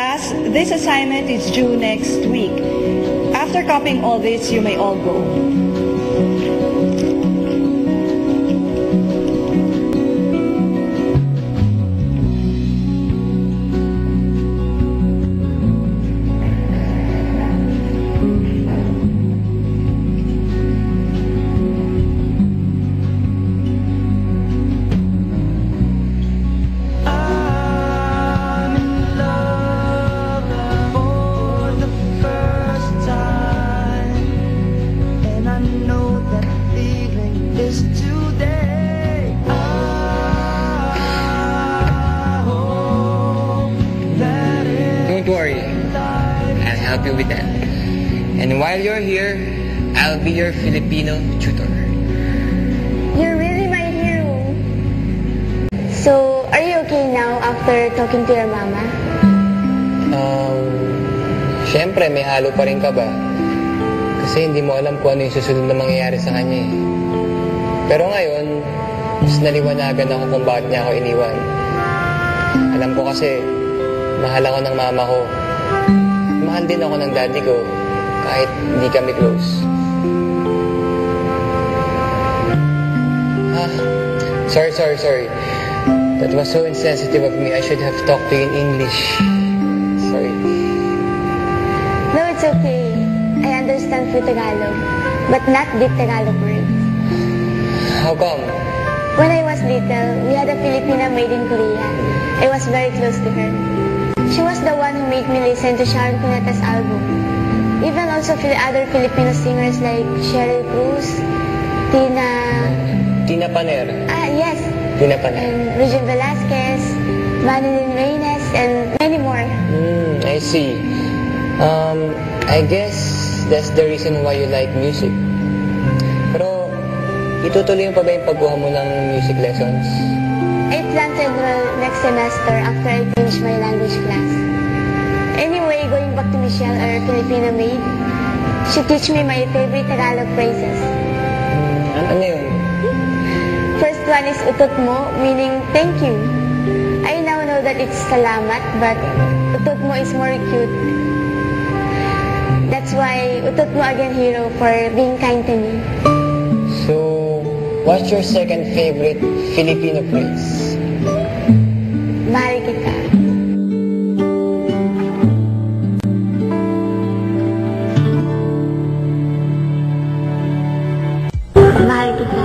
As this assignment is due next week. After copying all this, you may all go. Don't worry, I'll help you with that. And while you're here, I'll be your Filipino tutor. You're really my hero. So, are you okay now after talking to your mama? Siyempre, may halo pa rin ka ba? Kasi hindi mo alam kung ano yung susunod na mangyayari sa kanya eh. Pero ngayon, mas naliwanagan ako kung bakit niya ako iniwan. Alam ko kasi, mahal ako ng mama ko. Mahal din ako ng daddy ko, kahit hindi kami close. Sorry. That was so insensitive of me. I should have talked to you in English. Sorry. No, it's okay. I understand for Tagalog, but not deep Tagalog words. How come? When I was little, we had a Filipina made in Korea. I was very close to her. She was the one who made me listen to Sharon Cuneta's album. Even also other Filipino singers like Sheryl Cruz, Tina Paner. Yes. Tina Paner. And Regine Velasquez, Marilyn Reynes, and many more. I see. I guess that's the reason why you like music. Pero, itutuloy mo pa ba yung pagkuha mo ng music lessons? I plan to enroll next semester after I finish my language class. Anyway, going back to Michelle, our Filipino maid, she teach me my favorite Tagalog phrases. Ano yun? First one is utot mo, meaning thank you. I now know that it's salamat, but utot mo is more cute. That's why utot mo again, hero, for being kind to me. So, what's your second favorite Filipino phrase? Mahal kita. Mahal kita.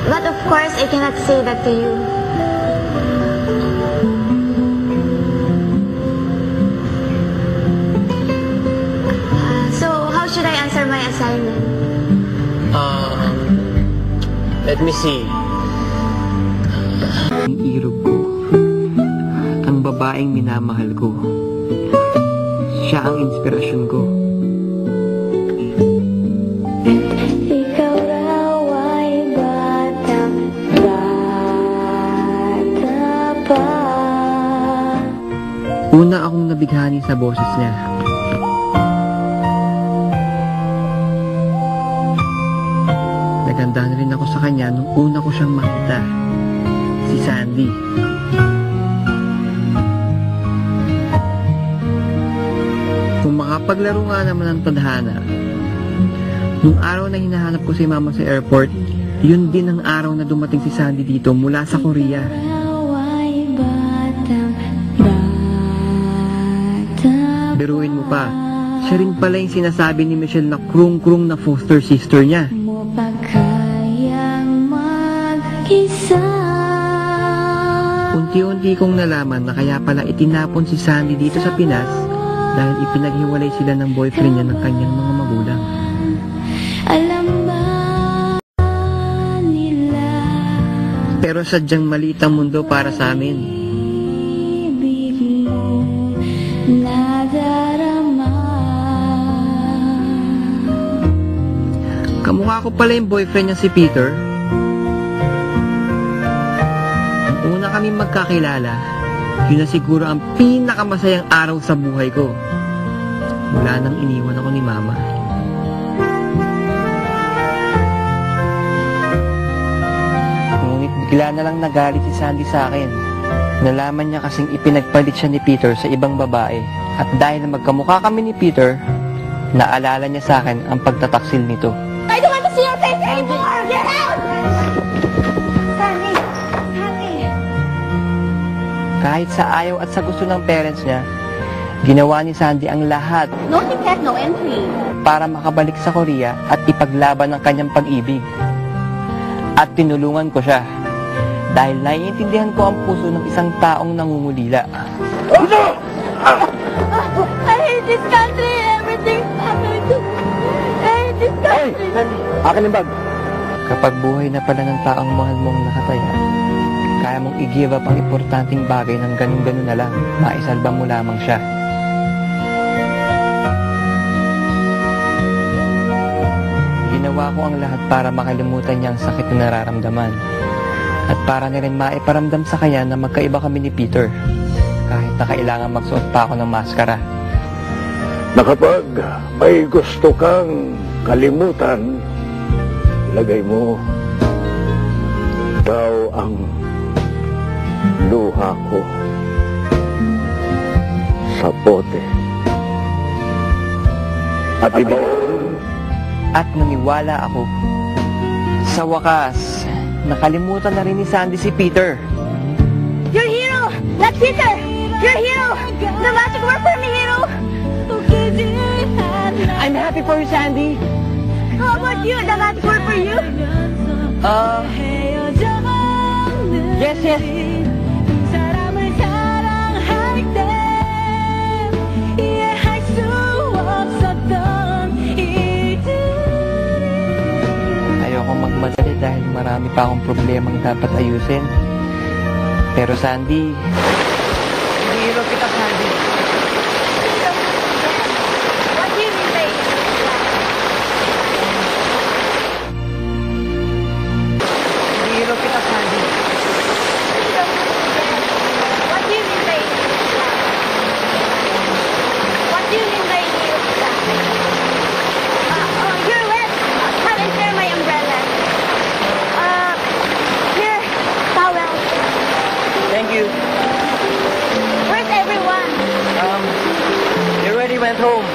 But of course, I cannot say that to you. So, how should I answer my assignment? Let me see. Ang irog ko, ang babaeng minamahal ko, siya ang inspirasyon ko. Ikaw raw ay bata pa. Una akong nabighani sa boses niya. Naganda na rin ako sa kanya nung una ko siyang makita, si Sandy. Kung makapaglaro nga naman ng tadhana, nung araw na hinahanap ko si Mama sa airport, yun din ang araw na dumating si Sandy dito mula sa Korea. Biruin mo pa, siya rin pala yung sinasabi ni Michelle na krung-krung na foster sister niya. Unti-unti kong nalaman na kaya pala itinapon si Sandy dito sa Pinas dahil ipinaghiwalay sila ng boyfriend niya ng kanyang mga magulang. Pero sadyang maliit ang mundo para sa amin. Kamukha ko pala yung boyfriend niya si Peter. Nung una kami magkakilala, yun na siguro ang pinakamasayang araw sa buhay ko. Mula nang iniwan ako ni Mama. Ngunit bigla na lang nagalit si Sandy sa akin. Nalaman niya kasing ipinagpalit siya ni Peter sa ibang babae at dahil na magkamukha kami ni Peter, naalala niya sa akin ang pagtataksil nito. I don't want to see your face anymore! Get out! Sandy! Sandy! Kahit sa ayaw at sa gusto ng parents niya, ginawa ni Sandy ang lahat No ticket, no entry. para makabalik sa Korea at ipaglaban ang kanyang pag-ibig. At tinulungan ko siya dahil naiintindihan ko ang puso ng isang taong nangungulila. I hate this country! Everything's happening to me! I hate this country! Akin ang bag. Kapag buhay na pala ng taong mahal mong nakataya, kaya mong i-give up ang importanteng bagay ng ganun-ganun na lang, maisalba mo lamang siya. Ginawa ko ang lahat para makalimutan niya ang sakit na nararamdaman. At para na rin maiparamdam sa kanya na magkaiba kami ni Peter, kahit na kailangan magsuot pa ako ng maskara. Na kapag may gusto kang kalimutan, lagay mo daw ang luha ko sa bote. At At naniwala ako. Sa wakas, nakalimutan na rin ni Sandy si Peter. You're a hero! Not Peter! You're a hero! The magic worked for me, hero! I'm happy for you, Sandy. How about you? The magic worked for you? Yes. Ayoko magmadali dahil marami pa akong problemang dapat ayusin. Pero Sandy, hihirap kita, Sandy. What do you mean by Hihirap kita, Sandy. What do you mean by What do you mean by you're wet. Come and share my umbrella. Here, towel. Thank you. Where's everyone? They already went home.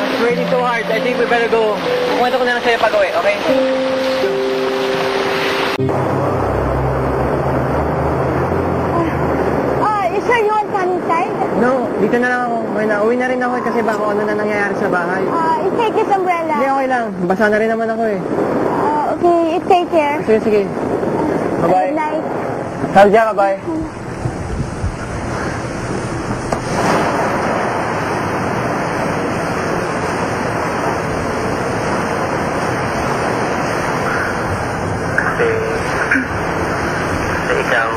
It's raining so hard. I think we better go. Kukwento ko na lang sa'yo pag-uwi, okay? You sure you want come inside? No, dito na lang ako. Okay na, uwi na rin ako kasi baka ano na nangyayari sa bahay. You take this umbrella. Hindi, okay lang. Basa na rin naman ako eh. Okay, you take care. Sige. Good Bye-bye. night. Salja, bye-bye. Kasi ikaw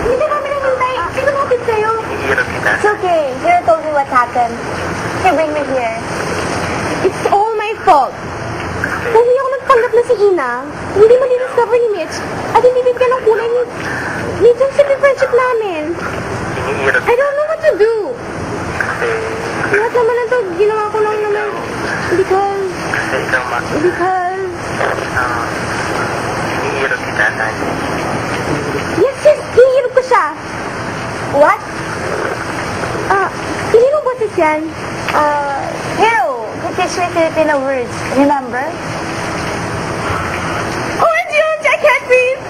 Hindi kami nahintay. Sino bakit sa'yo? hihirap kita. It's okay. Hero told me what happened. He bring me here. It's all my fault. Kung hindi ako nagpanggap na si Ina, hindi mo din-discover ni Mitch, at hindi bigyan ng kulay ni John sa friendship namin. Hihirap I don't know what to do. kasi Lahat naman na to, ginawa ko lang naman. Because, ikaw hihirap kita, Sandy. yes, hihirap ko siya. What? Hindi mo boses yan? Hero, who teach me Filipino words, remember? OMG, I can't breathe!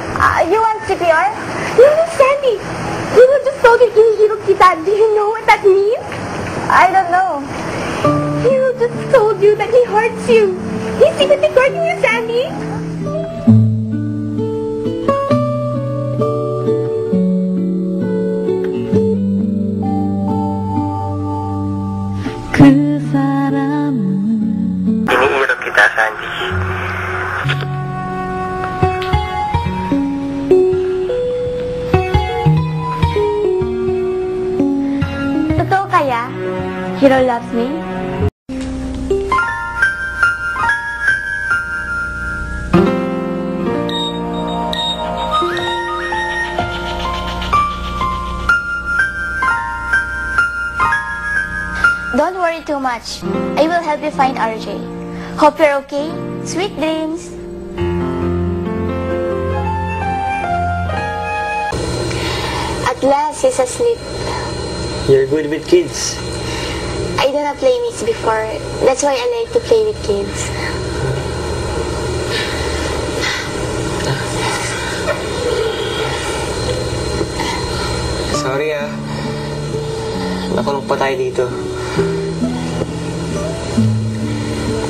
You want CPR? No, Sandy! Hero just told you hinihirap kita. Do you know what that means? I don't know. Hero just told you that he hurts you. He's secretly courting you, Sandy. Hihirap kita, Sandy. Totoo kaya? Hero loves me? Don't worry too much. I will help you find RJ. Hope you're okay. Sweet dreams. last, he's asleep. You're good with kids. I don't have playmates before. That's why I like to play with kids. Sorry nakulong pa tayo dito.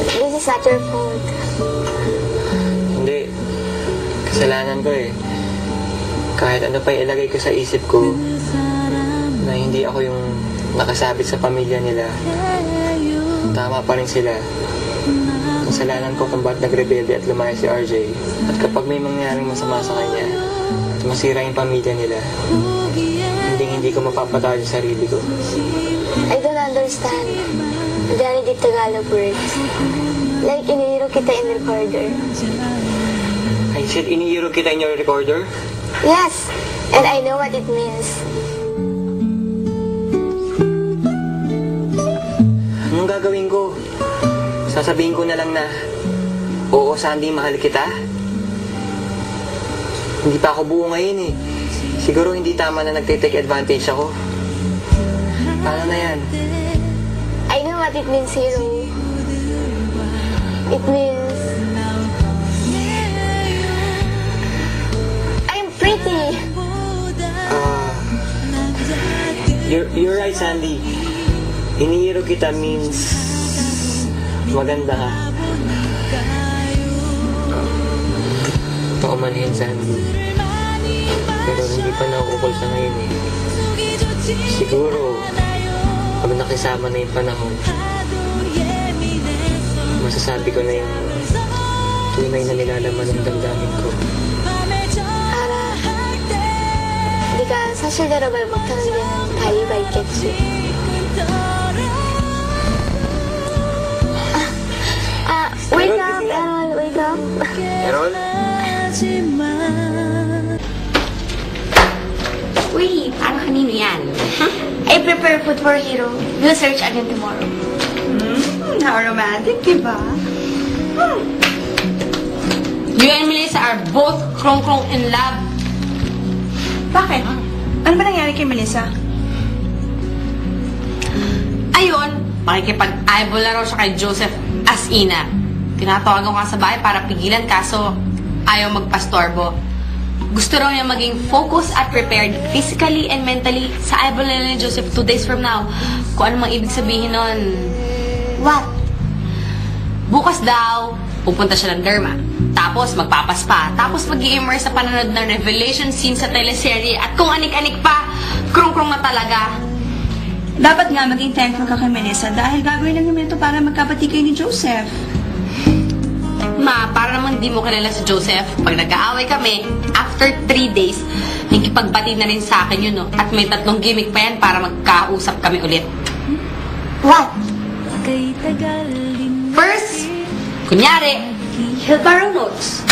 This is not your fault. Hindi. Kasalanan ko eh. Kahit ano pa ilagay ko sa isip ko na hindi ako yung nakasabit sa pamilya nila, tama pa rin sila. Kasalanan ko kung ba't nagrebelde at lumaya si RJ. At kapag may mangyaring masama sa kanya at masira yung pamilya nila, hindi ko mapapatawad yung sarili ko. I don't understand. Very deep Tagalog words. Like, inihiro kita in recorder. I said, inihiro kita in your recorder? Yes, and I know what it means. Anong gagawin ko? Sasabihin ko na lang na, oo, Sandy, mahal kita. Hindi pa ako buo ngayon eh. Siguro hindi tama na nagtitake advantage ako. Paano na yan? I know what it means, Hero. It means... I'm pretty! You're right, Sandy. Inihiro kita means maganda ka. Paumanhin, Sandy. Pero hindi pa nakukul sa ngayon eh. Siguro, pag nakisama na yung panahon, masasabi ko na yung tunay na nilalaman ng damdamin ko. 네가 사실대로 말 못하는 데는 다 이유가 있겠지. Wake up, Errol, wake up. Errol? Uy, paano kanino yan? I prepare food for Hero. We'll search again tomorrow. How romantic, diba? You and Melissa are both krong-krong in love. Bakit? Ano ba nangyari kay Melissa? Ayun, makikipag-eyeball na raw siya kay Joseph as ina. Tinatawagan ko nga sa bahay para pigilan kaso ayaw magpastorbo. Gusto raw niya maging focused at prepared physically and mentally sa eyeball nila ni Joseph 2 days from now. Kung ano mang ibig sabihin nun. What? Bukas daw, pupunta siya ng derma. Tapos magpapaspa. Tapos mag-i-immerse sa panonood ng revelation scene sa teleserye. At kung anik-anik pa, krong-krong na talaga. Dapat nga maging thankful ka kay Melissa dahil gagawin lang naman ito para magkapati kayo ni Joseph. Ma, para naman di mo kilala si Joseph. Pag nag-aaway kami, after 3 days, nagkipagbatid na rin sa akin yun, no? At may 3 gimmick pa yan para magkausap kami ulit. What? First, kunyari, Hilbaro notes.